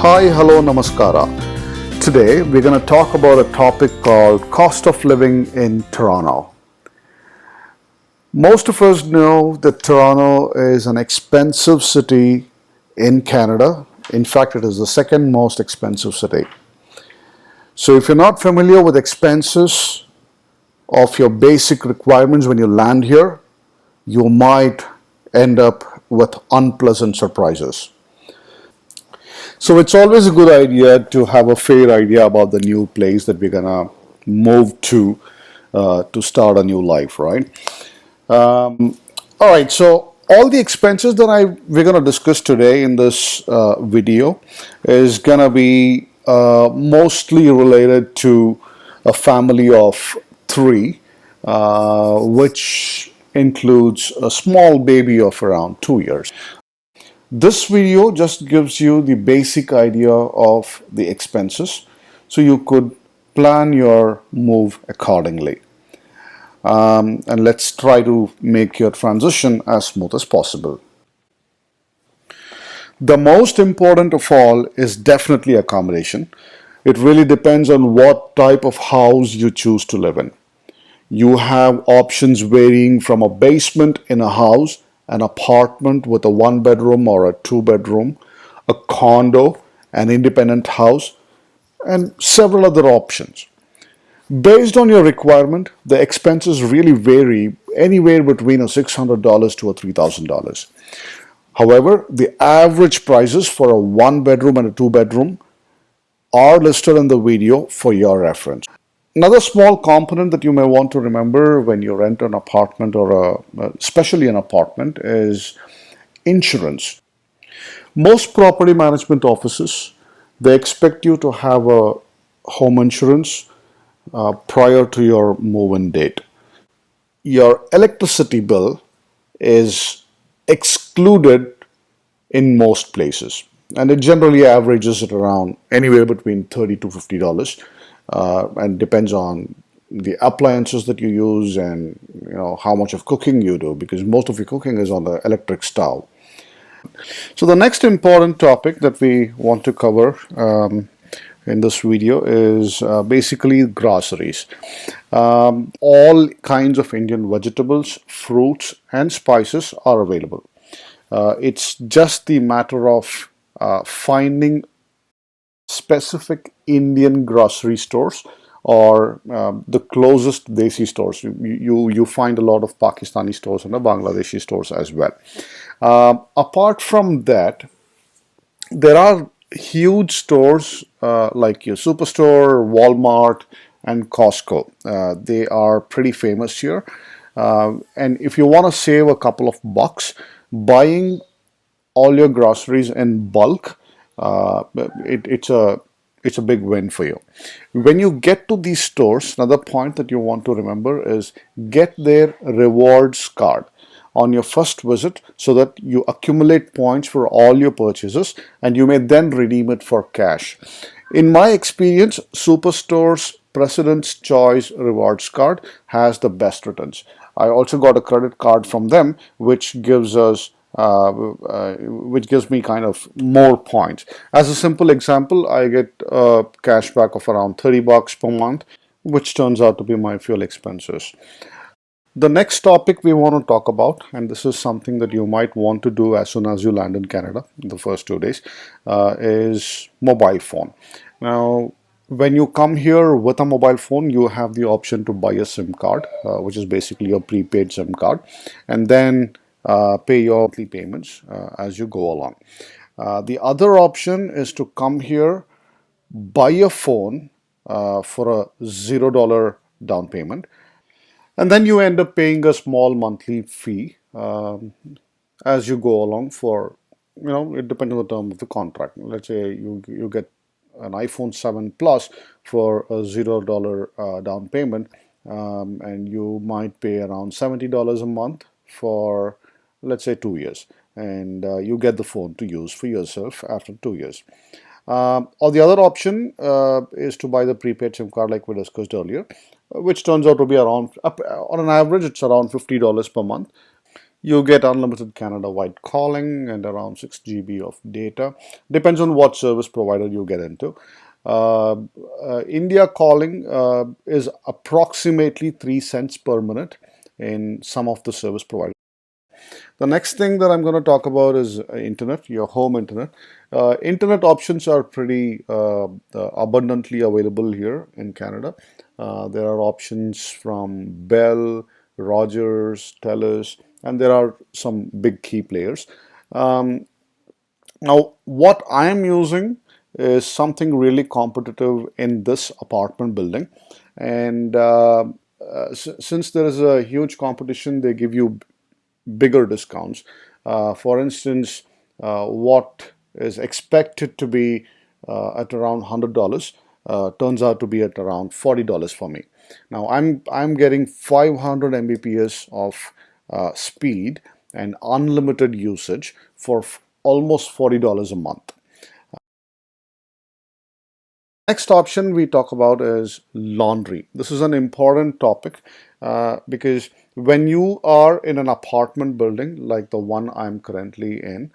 Hi, hello, namaskara. Today we're going to talk about a topic called cost of living in Toronto. Most of us know that Toronto is an expensive city in Canada. In fact, it is the second most expensive city. So if you're not familiar with expenses of your basic requirements when you land here, you might end up with unpleasant surprises. So it's always a good idea to have a fair idea about the new place that we're gonna move to start a new life, right? All right. So all the expenses that we're gonna discuss today in this video is gonna be mostly related to a family of three, which includes a small baby of around 2 years. This video just gives you the basic idea of the expenses so you could plan your move accordingly. And let's try to make your transition as smooth as possible. The most important of all is definitely accommodation. It really depends on what type of house you choose to live in. You have options varying from a basement in a house, an apartment with a 1 bedroom or a 2 bedroom, a condo, an independent house, and several other options. Based on your requirement, the expenses really vary anywhere between a $600 to a $3,000. However, the average prices for a 1 bedroom and a 2 bedroom are listed in the video for your reference. Another small component that you may want to remember when you rent an apartment or especially an apartment is insurance. Most property management offices, they expect you to have a home insurance prior to your move-in date. Your electricity bill is excluded in most places, and it generally averages at around anywhere between $30 to $50, and depends on the appliances that you use and how much of cooking you do, because most of your cooking is on the electric stove. So the next important topic that we want to cover in this video is basically groceries. All kinds of Indian vegetables, fruits, and spices are available. It's just the matter of finding specific Indian grocery stores or the closest Desi stores. You find a lot of Pakistani stores and the Bangladeshi stores as well. Apart from that, there are huge stores like your Superstore, Walmart, and Costco. They are pretty famous here. And if you want to save a couple of bucks, buying all your groceries in bulk, it's a big win for you. When you get to these stores, another point that you want to remember is get their rewards card on your first visit so that you accumulate points for all your purchases and you may then redeem it for cash. In my experience, Superstore's President's Choice rewards card has the best returns. I also got a credit card from them, which gives me kind of more points. As a simple example, I get a cashback of around $30 per month, which turns out to be my fuel expenses. The next topic we want to talk about, and this is something that you might want to do as soon as you land in Canada, the first 2 days, is mobile phone. Now, when you come here with a mobile phone, you have the option to buy a SIM card, which is basically a prepaid SIM card, and then pay your monthly payments as you go along. The other option is to come here, buy a phone for a $0 down payment, and then you end up paying a small monthly fee as you go along for, it depends on the term of the contract. Let's say you get an iPhone 7 Plus for a $0 down payment, and you might pay around $70 a month for, let's say, 2 years, and you get the phone to use for yourself after 2 years. Or the other option is to buy the prepaid SIM card like we discussed earlier, which turns out to be around, on an average, it's around $50 per month. You get unlimited Canada-wide calling and around 6 GB of data. Depends on what service provider you get into. Uh, India calling is approximately 3 cents per minute in some of the service providers. The next thing that I'm going to talk about is internet, your home internet. Internet options are pretty abundantly available here in Canada. There are options from Bell, Rogers, Telus, and there are some big key players. Um, Now, what I am using is something really competitive in this apartment building. And since there is a huge competition, they give you bigger discounts. For instance, what is expected to be at around $100 turns out to be at around $40 for me. Now I'm getting 500 Mbps of speed and unlimited usage for almost $40 a month. Next option we talk about is laundry. This is an important topic because when you are in an apartment building like the one I'm currently in,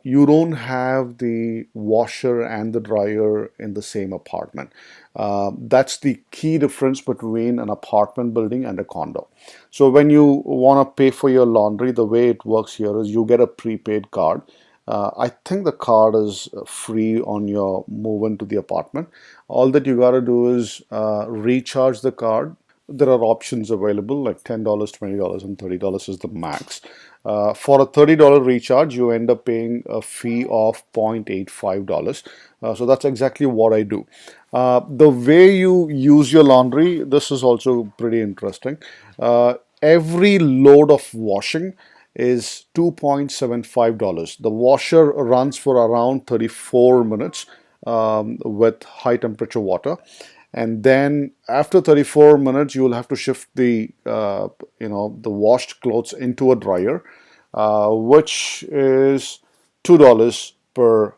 you don't have the washer and the dryer in the same apartment. That's the key difference between an apartment building and a condo. So when you want to pay for your laundry, the way it works here is you get a prepaid card. I think the card is free on your move into the apartment. All that you got to do is recharge the card. There are options available like $10, $20, and $30 is the max. For a $30 recharge, you end up paying a fee of $0.85. So that's exactly what I do. The way you use your laundry, this is also pretty interesting. Every load of washing is $2.75. The washer runs for around 34 minutes with high temperature water. And then after 34 minutes, you will have to shift the the washed clothes into a dryer, which is $2 per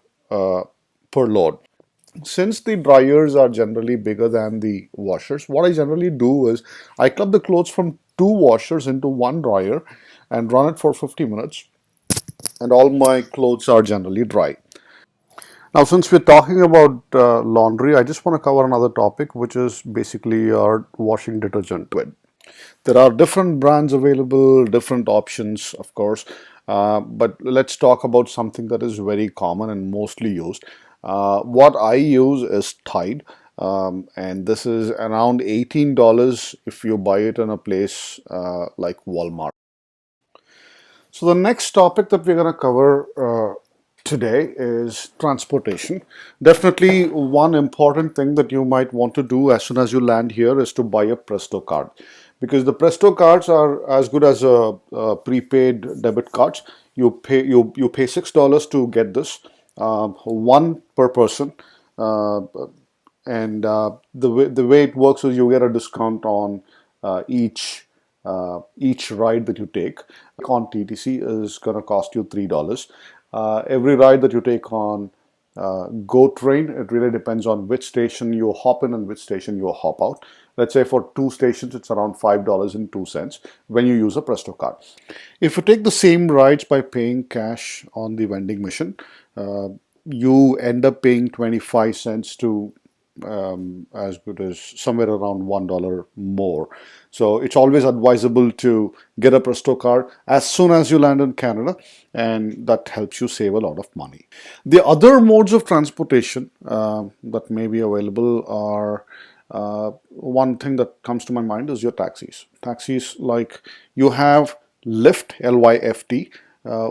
load. Since the dryers are generally bigger than the washers, what I generally do is I club the clothes from two washers into one dryer and run it for 50 minutes, and all my clothes are generally dry. Now, since we're talking about laundry, I just want to cover another topic, which is basically our washing detergent. There are different brands available, different options, of course, but let's talk about something that is very common and mostly used. What I use is Tide, and this is around $18 if you buy it in a place like Walmart. So the next topic that we're going to cover today is transportation. Definitely one important thing that you might want to do as soon as you land here is to buy a Presto card, because the Presto cards are as good as prepaid debit cards. You pay $6 to get this, one per person. Uh, and the way it works is you get a discount on each ride that you take. On TTC is going to cost you $3. Every ride that you take on Go Train, it really depends on which station you hop in and which station you hop out. Let's say for two stations, it's around $5.02 when you use a Presto card. If you take the same rides by paying cash on the vending machine, uh, you end up paying 25 cents to as good as somewhere around $1 more. So it's always advisable to get a Presto card as soon as you land in Canada, and that helps you save a lot of money. The other modes of transportation that may be available are one thing that comes to my mind is your taxis. Taxis, like you have Lyft, Lyft,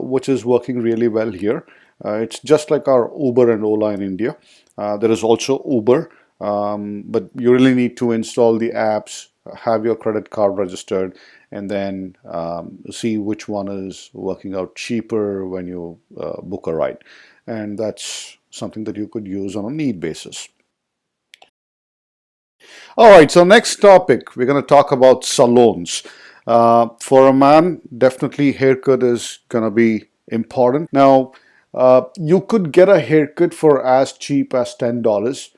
which is working really well here. It's just like our Uber and Ola in India. There is also Uber, but you really need to install the apps, have your credit card registered, and then see which one is working out cheaper when you book a ride. And that's something that you could use on a need basis. All right, so next topic, we're going to talk about salons. For a man, definitely haircut is going to be important. Now, you could get a haircut for as cheap as $10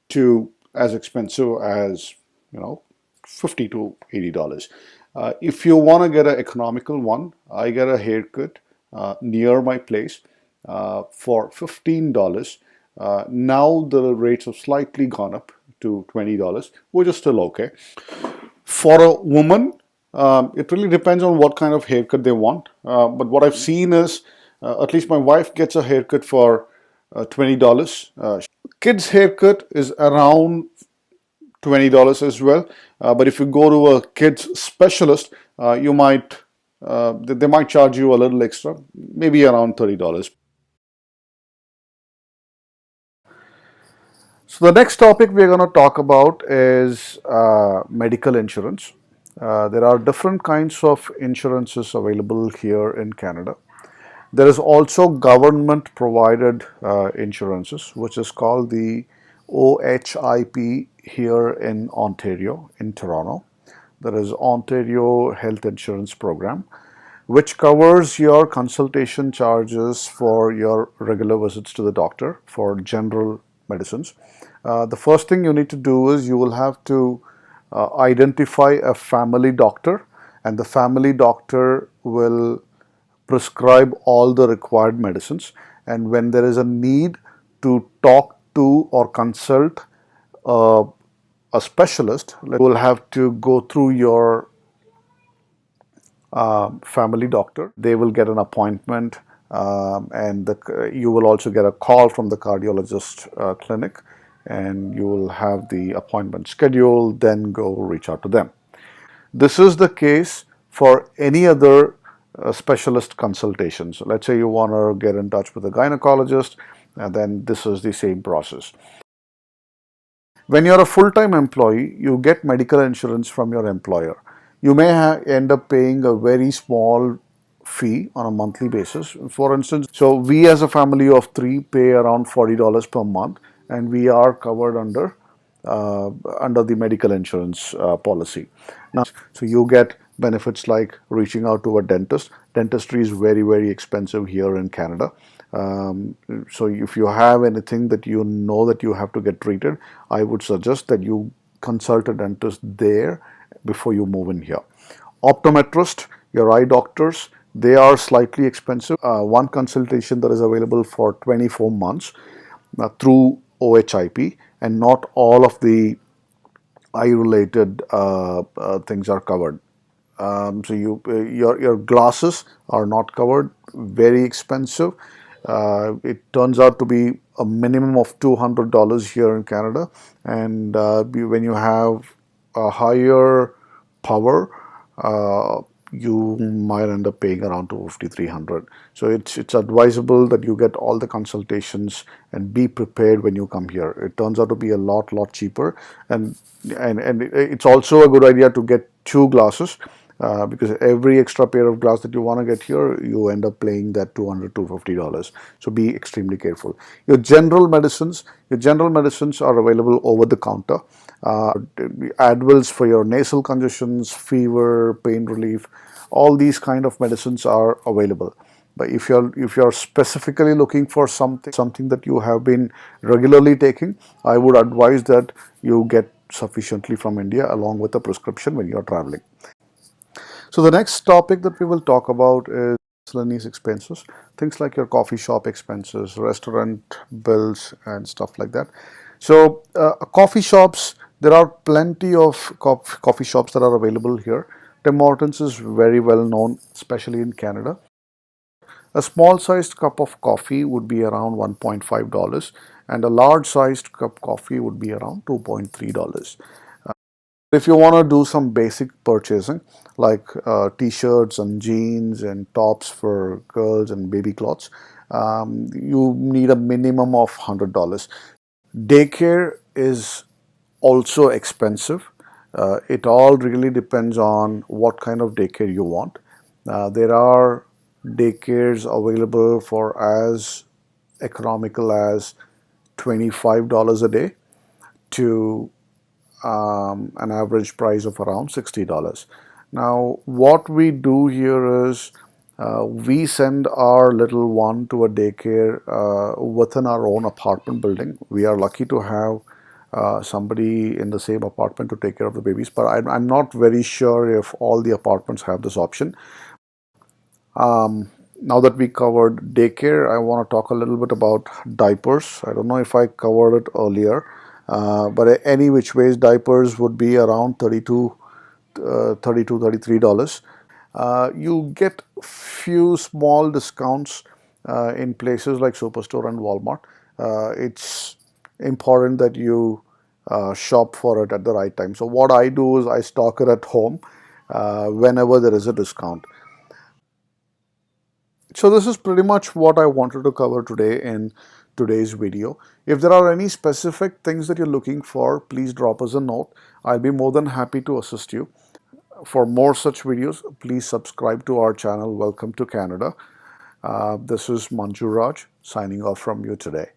to as expensive as, $50 to $80. If you want to get an economical one, I get a haircut near my place for $15. Now the rates have slightly gone up to $20, which is still okay. For a woman, it really depends on what kind of haircut they want. But what I've seen is, at least my wife gets a haircut for $20. Kids' haircut is around $20 as well. But if you go to a kids specialist, you might they might charge you a little extra, maybe around $30. So the next topic we're going to talk about is medical insurance. There are different kinds of insurances available here in Canada. There is also government provided insurances, which is called the OHIP here in Ontario, in Toronto. There is Ontario Health Insurance Program, which covers your consultation charges for your regular visits to the doctor for general medicines. The first thing you need to do is you will have to identify a family doctor, and the family doctor will prescribe all the required medicines. And when there is a need to talk to or consult uh, a specialist, you will have to go through your family doctor. They will get an appointment, and you will also get a call from the cardiologist clinic, and you will have the appointment scheduled, then go reach out to them. This is the case for any other specialist consultations. Let's say you want to get in touch with a gynecologist, and then this is the same process. When you're a full-time employee, you get medical insurance from your employer. You may end up paying a very small fee on a monthly basis. For instance, so we as a family of three pay around $40 per month, and we are covered under the medical insurance policy. Now, so you get benefits like reaching out to a dentist. Dentistry is very, very expensive here in Canada. So if you have anything that you know that you have to get treated, I would suggest that you consult a dentist there before you move in here. Optometrist, your eye doctors, they are slightly expensive. One consultation that is available for 24 months through OHIP, and not all of the eye related things are covered. So your glasses are not covered, very expensive. It turns out to be a minimum of $200 here in Canada, and when you have a higher power, you might end up paying around 250, 300. So it's advisable that you get all the consultations and be prepared when you come here. It turns out to be a lot cheaper, and it's also a good idea to get two glasses. Because every extra pair of glass that you want to get here, you end up paying that $200, $250. So be extremely careful. Your general medicines are available over the counter. Advils for your nasal congestions, fever, pain relief, all these kind of medicines are available. But if you're specifically looking for something that you have been regularly taking, I would advise that you get sufficiently from India along with a prescription when you are traveling. So the next topic that we will talk about is miscellaneous expenses, things like your coffee shop expenses, restaurant bills, and stuff like that. So coffee shops, there are plenty of coffee shops that are available here. Tim Hortons is very well known, especially in Canada. A small sized cup of coffee would be around $1.5, and a large sized cup coffee would be around $2.3. If you want to do some basic purchasing like t-shirts and jeans and tops for girls and baby clothes, you need a minimum of $100. Daycare is also expensive. It all really depends on what kind of daycare you want. There are daycares available for as economical as $25 a day to an average price of around $60. Now, what we do here is we send our little one to a daycare within our own apartment building. We are lucky to have somebody in the same apartment to take care of the babies, but I'm not very sure if all the apartments have this option. Now that we covered daycare, I want to talk a little bit about diapers. I don't know if I covered it earlier, but any which ways, diapers would be around $33. You get few small discounts in places like Superstore and Walmart. It's important that you shop for it at the right time. So what I do is I stock it at home whenever there is a discount. So this is pretty much what I wanted to cover today in today's video. If there are any specific things that you're looking for, please drop us a note. I'll be more than happy to assist you. For more such videos, please subscribe to our channel. Welcome to Canada. This is Manju Raj signing off from you today.